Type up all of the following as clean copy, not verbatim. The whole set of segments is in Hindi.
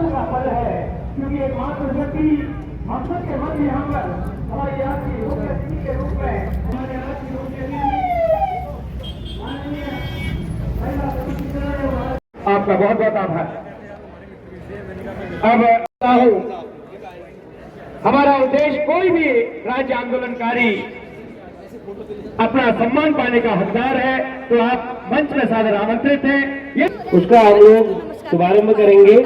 गर्व का पल है, क्योंकि एक मातृशक्ति हम सबके मध्य यहाँ पर हमारी आज की मुख्य अतिथि के रूप में हमारे आज की मुख्य अतिथि माननीय महिला सचिव, आपका बहुत बहुत आभार। अब हमारा उद्देश्य, कोई भी राज्य आंदोलनकारी अपना सम्मान पाने का हकदार है, तो आप मंच में सादर आमंत्रित हैं। उसका हम लोग शुभारंभ करेंगे।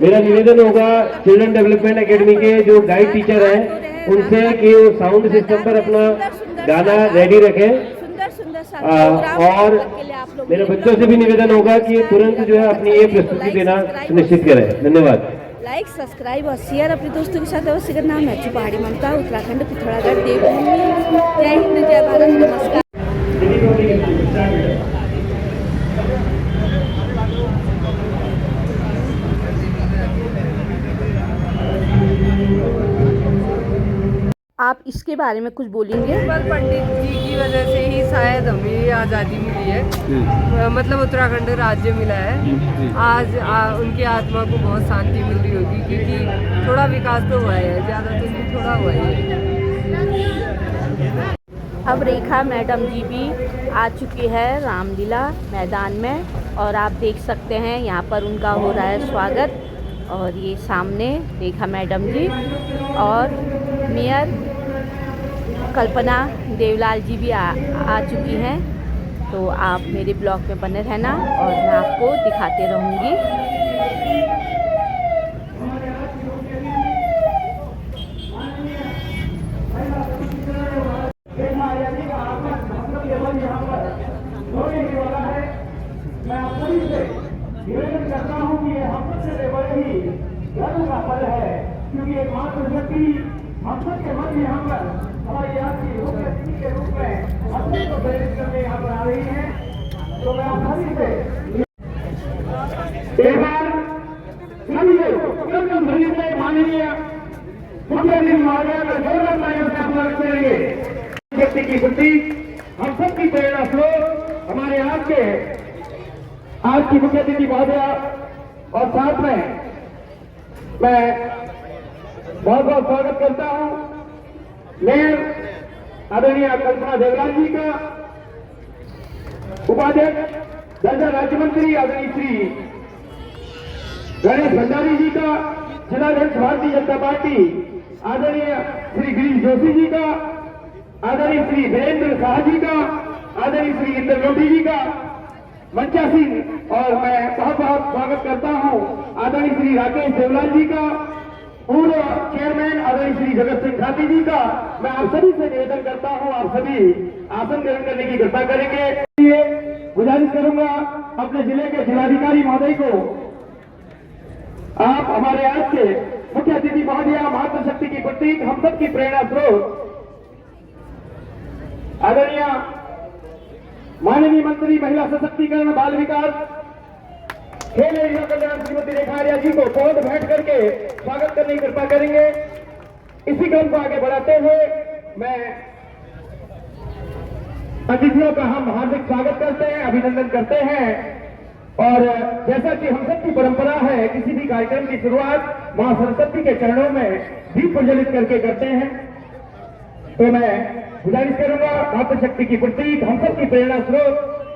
मेरा निवेदन होगा चिल्ड्रन डेवलपमेंट एकेडमी के जो गाइड टीचर हैं उनसे कि वो साउंड सिस्टम पर अपना गाना रेडी रखें, और मेरे बच्चों से भी निवेदन होगा कि तुरंत जो है अपनी ये प्रस्तुति देना सुनिश्चित करें। धन्यवाद। लाइक, सब्सक्राइब और शेयर अपने दोस्तों के साथ अवश्य करना। मैं पहाड़ी ममता, उत्तराखंड, पिथौरागढ़, देवभूमि। जय हिंद, जय भारत, नमस्कार। आप इसके बारे में कुछ बोलेंगे? पंडित जी की वजह से ही शायद हमें आज़ादी मिली है, मतलब उत्तराखंड राज्य मिला है। आज उनकी आत्मा को बहुत शांति मिल रही होगी, क्योंकि थोड़ा विकास तो हुआ है, ज़्यादा तो नहीं, थोड़ा हुआ है। अब रेखा मैडम जी भी आ चुकी है रामलीला मैदान में, और आप देख सकते हैं यहाँ पर उनका हो रहा है स्वागत। और ये सामने रेखा मैडम जी और मेयर कल्पना देवलाल जी भी आ चुकी हैं। तो आप मेरे ब्लॉग में बने रहना और मैं आपको दिखाते रहूँगी। मैं आप सभी से निवेदन करता हूँ कि ये हम सबसे बड़े ही गर्व का पल है, क्योंकि एक मातृशक्ति हम सबके मध्य यहाँ पर हमारी आज की मुख्य अतिथि के रूप में अपने को प्रेरित करने यहाँ पर आ रही है। तो मैं आप सभी से एक बार माननीय मुख्यमंत्री महोदय का जोरदार तालियों से हम लोग करेंगे। शक्ति की बुद्धि हम सबकी प्रेरणा स्रोत हमारे आज की मुख्य अतिथि महोदया, और साथ में मैं बहुत बहुत स्वागत करता हूं मेयर आदरणीय कल्पना देवलाल जी का, उपाध्यक्ष दर्जा राज्य मंत्री आदरणीय श्री गणेश भंडारी जी का, जिलाध्यक्ष भारतीय जनता पार्टी आदरणीय श्री गिरीश जोशी जी का, आदरणीय श्री वीरेंद्र शाह जी का, आदरणीय श्री इंद्र लोधी जी का, मंचा सिंह, और मैं बहुत बहुत स्वागत करता हूं आदरणीय श्री राकेश देवलाल जी का, पूर्व चेयरमैन आदरणीय श्री जगत सिंह खाती जी का। मैं आप सभी से निवेदन करता हूं, आप सभी आसन ग्रहण करने की कृपा करेंगे। गुजारिश करूंगा अपने जिले के जिलाधिकारी महोदय को, आप हमारे आज के मुख्य अतिथि महोदया, मातृशक्ति की प्रतीक, हम सबकी प्रेरणा स्रोत आदरणीय माननीय मंत्री महिला सशक्तिकरण, बाल विकास, खेल एवं युवा कल्याण श्रीमती रेखा आर्या जी को पौध बैठ करके स्वागत करने की कृपा करेंगे। इसी क्रम को आगे बढ़ाते हुए मैं अतिथियों का हम हार्दिक स्वागत करते हैं, अभिनंदन करते हैं। और जैसा कि हम सबकी परंपरा है, किसी भी कार्यक्रम की शुरुआत मां सरस्वती के चरणों में दीप प्रज्वलित करके करते हैं। तो मैं गुजारिश करूंगा मातृशक्ति की प्रतीक, हम सबकी प्रेरणा स्रोत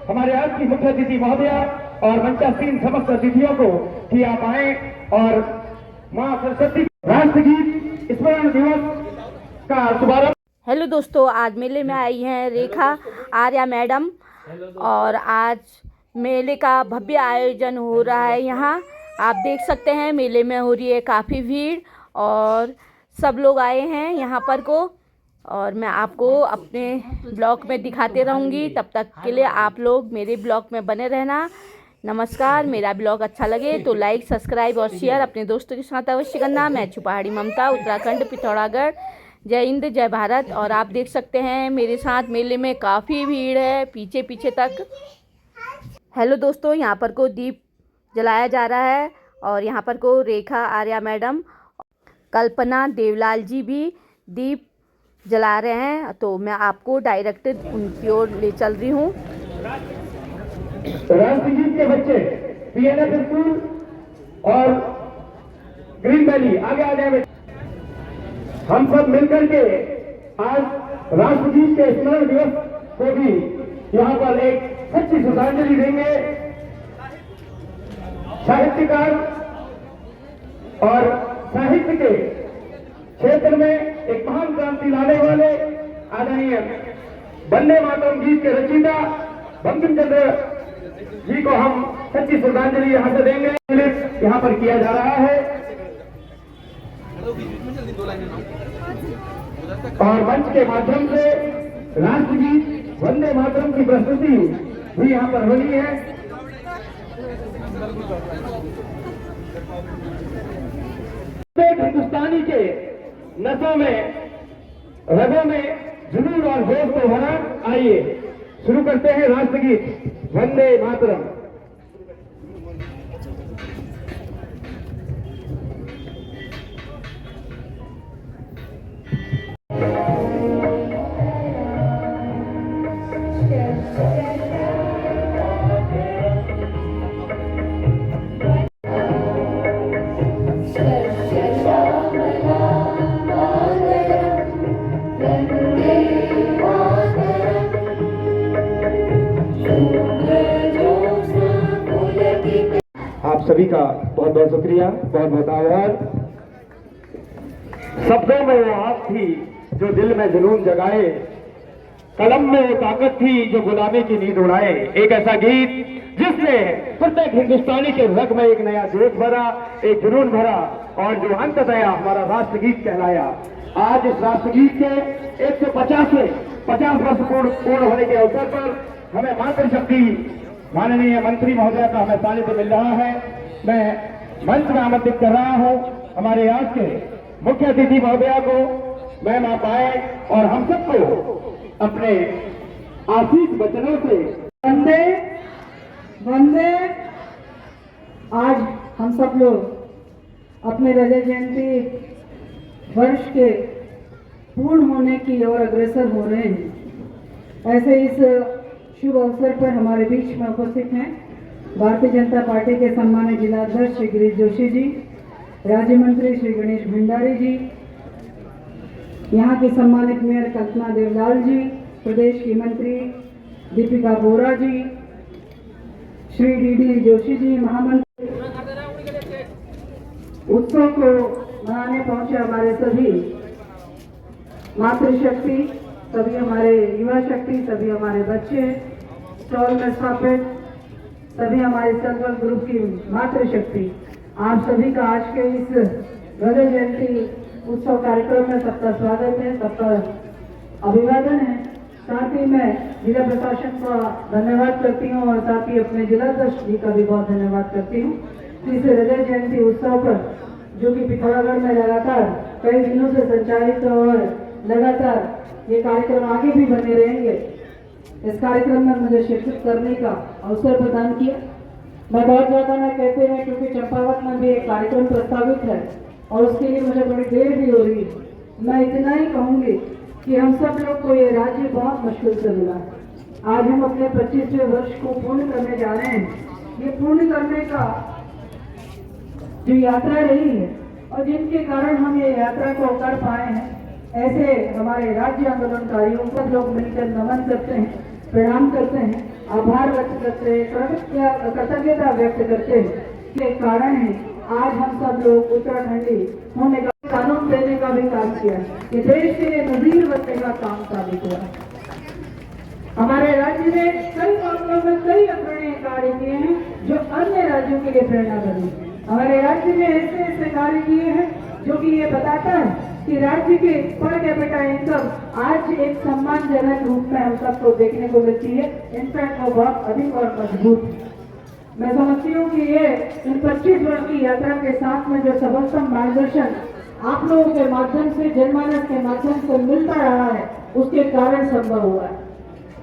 हमारे आज की मुख्य अतिथि महोदया और मंचासीन समस्त अतिथियों को कि आप आए और मां सरस्वती राष्ट्रगीत स्मरण दिवस का शुभारंभ। हेलो दोस्तों, आज मेले में आई हैं रेखा आर्या मैडम, और आज मेले का भव्य आयोजन हो रहा है। यहाँ आप देख सकते हैं मेले में हो रही है काफ़ी भीड़, और सब लोग आए हैं यहाँ पर को, और मैं आपको अपने ब्लॉग में दिखाते रहूँगी। तब तक के लिए आप लोग मेरे ब्लॉग में बने रहना। नमस्कार। मेरा ब्लॉग अच्छा लगे तो लाइक, सब्सक्राइब और शेयर अपने दोस्तों के साथ अवश्य करना। मैं पहाड़ी ममता, उत्तराखंड, पिथौरागढ़। जय हिंद, जय भारत। और आप देख सकते हैं मेरे साथ मेले में काफ़ी भीड़ है, पीछे पीछे तक। हेलो दोस्तों, यहाँ पर को दीप जलाया जा रहा है, और यहाँ पर को रेखा आर्या मैडम, कल्पना देवलाल जी भी दीप जला रहे हैं। तो मैं आपको डायरेक्ट उनकी ओर ले चल रही हूँ। राष्ट्रगीत के बच्चे पीएनएफ स्कूल और ग्रीन वैली आगे आ जाए। हम सब मिलकर के आज राष्ट्रगीत के स्मरण दिवस को भी यहाँ पर एक सच्ची श्रद्धांजलि देंगे। साहित्यकार और साहित्य के क्षेत्र में एक महान क्रांति लाने वाले आदरणीय वंदे मातरम गीत के रचयिता बंकिम चंद्र जी को हम सच्ची श्रद्धांजलि यहाँ से देंगे। यहाँ पर किया जा रहा है और मंच के माध्यम से राष्ट्रगीत वंदे मातरम की प्रस्तुति भी यहाँ पर होनी है। हिंदुस्तानी के नसों में, रगों में जुनून और जोश को भरा। आइए शुरू करते हैं राष्ट्रगीत वंदे मातरम। आप सभी का बहुत बहुत शुक्रिया, बहुत बहुत आभार। शब्दों में वो आग थी जो दिल में जुनून जगाए, कलम में वो ताकत थी जो गुलामी की नींद उड़ाए। एक ऐसा गीत जिसने प्रत्येक हिंदुस्तानी के रग में एक नया जोश भरा, एक जुनून भरा और जो अंततः हमारा राष्ट्रगीत कहलाया। आज इस राष्ट्रगीत के 150 वर्ष पूर्ण होने के अवसर पर हमें मातृशक्ति माननीय मंत्री महोदय का हमें सानिध्य मिल रहा है। मैं मंच में आमंत्रित कर रहा हूं हमारे आज के मुख्य अतिथि महोदया को। मैम आप आए और हम सबको अपने आशीष वचनों से वंदे वंदे। आज हम सब लोग अपने रजत जयंती वर्ष के पूर्ण होने की ओर अग्रसर हो रहे हैं। ऐसे इस शुभ अवसर पर हमारे बीच में उपस्थित हैं भारतीय जनता पार्टी के सम्मानित जिलाध्यक्ष श्री गिरीश जोशी जी, राज्य मंत्री श्री गणेश भंडारी जी, यहाँ की सम्मानित मेयर कल्पना देवलाल जी, प्रदेश की मंत्री दीपिका बोरा जी, श्री डी जोशी जी, महामंत्री। उत्सव को मनाने पहुंचे हमारे सभी मातृशक्ति, सभी हमारे युवा शक्ति, सभी हमारे बच्चे, स्टॉल में स्थापित सभी हमारे सेल्फ हेल्प ग्रुप की मातृशक्ति, आप सभी का आज के इस रजत जयंती उत्सव कार्यक्रम में सबका स्वागत है, सबका अभिवादन है। साथ ही मैं जिला प्रशासन का धन्यवाद करती हूँ और साथ ही अपने जिलाध्यक्ष जी का भी बहुत धन्यवाद करती हूँ। इस रजत जयंती उत्सव पर जो कि पिथौरागढ़ में लगातार कई दिनों से संचालित और लगातार ये कार्यक्रम आगे भी बने रहेंगे, इस कार्यक्रम में मुझे शिरकत करने का अवसर प्रदान किया। मैं बहुत ज़्यादा न कहते हैं क्योंकि चंपावत में भी एक कार्यक्रम प्रस्तावित है और उसके लिए मुझे थोड़ी देर भी हो रही है। मैं इतना ही कहूँगी कि हम सब लोग को ये राज्य बहुत मुश्किल से मिला है। आज हम अपने 25वें वर्ष को पूर्ण करने जा रहे हैं। ये पूर्ण करने का जो यात्रा रही है और जिनके कारण हम ये यात्रा को कर पाए हैं, ऐसे हमारे राज्य आंदोलनकारियों को लोग मिलकर नमन करते हैं, प्रणाम करते हैं, आभार व्यक्त करते हैं, कृतज्ञता व्यक्त करते हैं। के कारण है आज हम सब लोग उत्तराखंडी होने का, कानून देने का भी काम किया, ये देश के लिए नजीर बनने का काम साबित हुआ। हमारे राज्य ने कई मामलों में कई अग्रणी कार्य किए हैं जो अन्य राज्यों के लिए प्रेरणा बनी। हमारे राज्य ने ऐसे ऐसे कार्य किए हैं जो कि ये बताता है कि राज्य के पर कैपिटा इनकम आज एक सम्मानजनक रूप में हम सबको देखने को मिलती है। इनफैक्ट वो बहुत अधिक और मजबूत है। मैं समझती हूँ कि ये इन 25 वर्ष की यात्रा के साथ में जो सबलतम मार्गदर्शन आप लोगों के माध्यम से, जनमानस के माध्यम से मिलता रहा है, उसके कारण संभव हुआ है।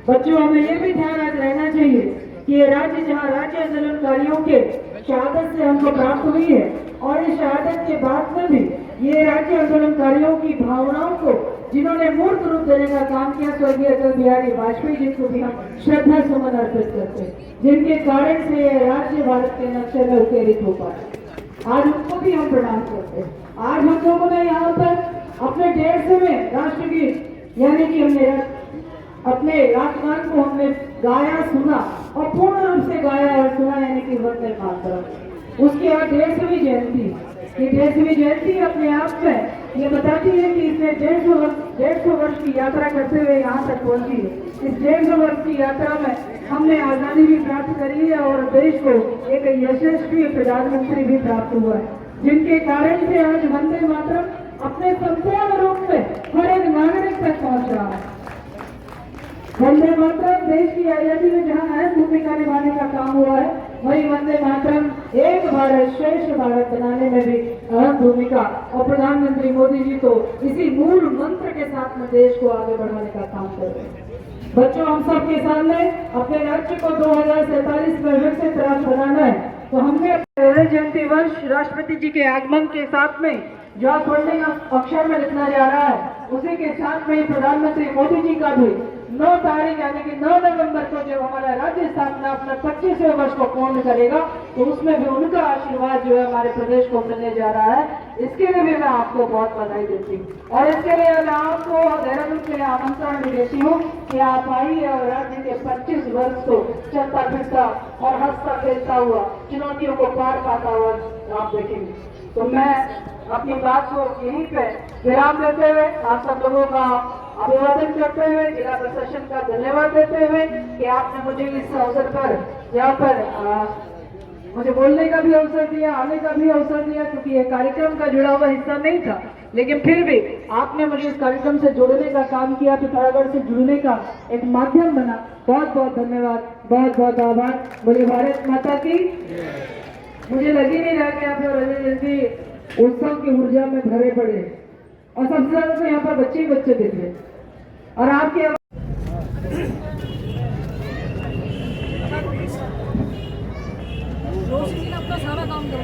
बच्चों, हमें ये भी ध्यान रहना चाहिए कि ये राज्य जहाँ राज्य आंदोलनकारियों के शहादत से हमको प्राप्त हुई है और इस शहादत के बाद में भी ये राज्य आंदोलनकारियों की भावनाओं को जिन्होंने मूर्त रूप देने का काम किया, स्वर्गीय अटल बिहारी वाजपेयी जी को भी हम श्रद्धा सुमन अर्पित करते हैं, जिनके कारण से ये राज्य भारत के नक्शे में उकेरित हो पाए। आज उनको भी हम प्रणाम करते हैं। आज हम लोगों ने यहाँ पर अपने 150वें राष्ट्रगीत यानी कि हमने अपने राष्ट्रगान को हमने गाया सुना और पूर्ण रूप से गाया और सुना यानी कि वंदे मातरम। उसकी आज 150वीं जयंती, ये 150वीं जयंती अपने आप में ये बताती है कि इसने 150 वर्ष की यात्रा करते हुए यहाँ तक पहुंची है। इस 150 वर्ष की यात्रा में हमने आजादी भी प्राप्त करी है और देश को एक यशस्वी प्रधानमंत्री भी प्राप्त हुआ है, जिनके कारण से आज वंदे मातरम अपने संपूर्ण रूप में हर एक नागरिक तक पहुंच रहा है। वंदे मातरम देश की आजादी में जहाँ अहम भूमिका निभाने का काम हुआ है, वही वंदे मातरम एक भारत श्रेष्ठ भारत बनाने में भी अहम भूमिका, और प्रधानमंत्री मोदी जी तो इसी मूल मंत्र के साथ में देश को आगे बढ़ाने का काम कर रहे हैं। बच्चों, हम सबके सामने अपने राज्य को 2047 में विकसित राज्य बनाना है, तो हमने अपने जयंती वर्ष राष्ट्रपति जी के आगमन के साथ में जो स्वर्णिम अक्षर में लिखना जा रहा है, उसी के साथ में प्रधानमंत्री मोदी जी का भी 9 तारीख यानी कि 9 नवंबर को जब हमारा राज्य स्थापना अपना 25वें वर्ष को पूर्ण करेगा, तो उसमें भी उनका आशीर्वाद जो है हमारे प्रदेश को मिलने जा रहा है। इसके लिए भी मैं आपको बहुत बधाई देती हूँ और इसके लिए मैं आपको देहरादून के लिए आमंत्रण भी देती हूँ कि आप आइए और राज्य के 25 वर्ष को चलता फिरता और हंसता खेलता हुआ चुनौतियों को पार पाता हुआ आप देखेंगे। तो मैं अपनी बात को यहीं पे विराम देते हुए आप सब लोगों का अभिवादन करते हुए, जिला प्रशासन का धन्यवाद देते हुए कि आपने मुझे इस अवसर पर यहाँ पर मुझे बोलने का भी अवसर दिया, आने का भी अवसर दिया, क्योंकि ये कार्यक्रम का जुड़ा हुआ हिस्सा नहीं था, लेकिन फिर भी आपने मुझे इस कार्यक्रम से जोड़ने का काम किया, पिथौरागढ़ से जुड़ने का एक माध्यम बना। बहुत बहुत धन्यवाद, बहुत बहुत आभार। बोले भारत माता की। मुझे लग ही नहीं रहा कि आप जल्दी उत्सव की ऊर्जा में भरे पड़े और सबसे ज्यादा तो यहाँ पर बच्चे ही बच्चे दिख रहे और आपके अपना सारा काम कर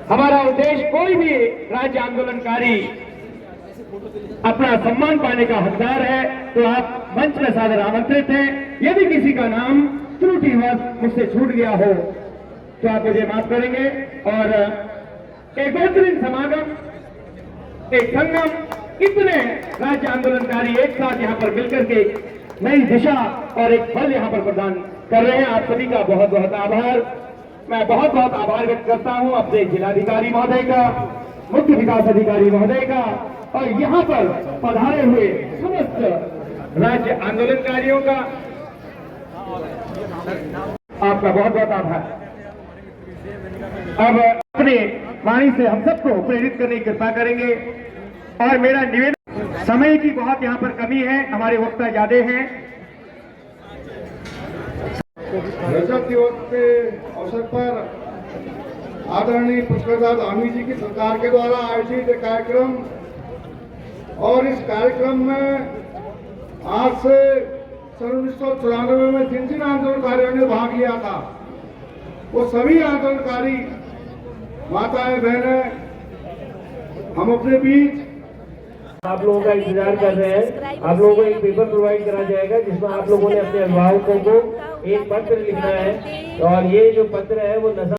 हमारा उद्देश्य कोई भी राज्य आंदोलनकारी अपना सम्मान पाने का हकदार है, तो आप मंच में सादर आमंत्रित हैं। यदि किसी का नाम त्रुटिवश मुझसे छूट गया हो तो आप मुझे माफ करेंगे। और एक बेहतरीन समागम, एक संगम, इतने राज्य आंदोलनकारी एक साथ यहाँ पर मिलकर के नई दिशा और एक फल यहाँ पर प्रदान कर रहे हैं। आप सभी का बहुत बहुत आभार। मैं बहुत बहुत आभार व्यक्त करता हूँ अपने जिलाधिकारी महोदय का, मुख्य विकास अधिकारी महोदय का और यहाँ पर पधारे हुए समस्त राज्य आंदोलनकारियों का आपका बहुत बहुत आभार। अब अपने वाणी से हम सबको प्रेरित करने की कृपा करेंगे और मेरा निवेदन, समय की बहुत यहाँ पर कमी है, हमारे वक्ता ज्यादा हैं। रजत दिवस के अवसर पर आदरणीय पुष्करदास धामी जी की सरकार के द्वारा आयोजित कार्यक्रम और इस कार्यक्रम में आज से 1994 में जिन आंदोलनकारियों ने भाग लिया था, वो सभी आंदोलनकारी माताएं बहनें हम अपने बीच आप लोगों का इंतजार कर रहे हैं। आप लोगों को एक पेपर प्रोवाइड करा जाएगा जिसमें आप लोगों ने अपने अभिभावकों को एक पत्र लिखना है और ये जो पत्र है वो नशा